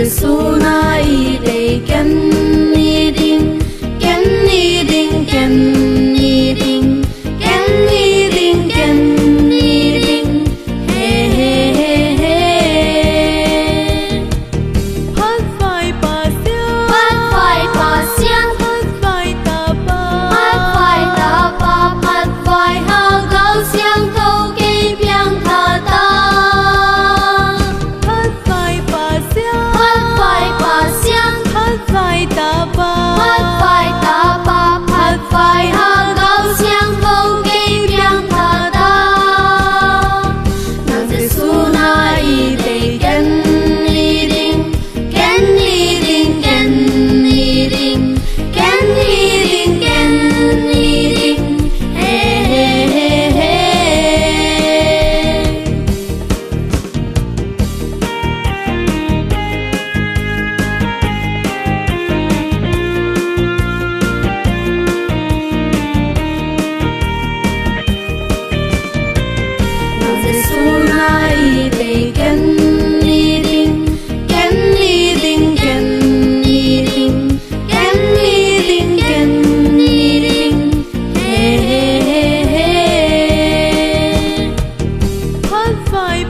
只數那一地跟一定，跟一定，跟一定，跟一定，跟一定，嘿嘿嘿嘿。Phat vai Pasian, Phat vai Pasian, Phat vai ta ba, Phat vai ta ba, Phat vai hào cao xiang thâu cây biang thà ta. Phat vai Pasian, Phat vai Pasian, Phat vai ta ba, Phat vai ta ba, Phat vai hào cao xiang thâu cây biang thà ta. Nàng sẽ su na y tây gen y đinh, gen y đinh, gen y đinh, gen y đinh, gen y đinh, hey hey hey hey. Nàng sẽ su na y tây gen y đinh, gen y đinh, gen y đinh, gen y đinh, gen y đinh, hey hey hey hey. Phat vai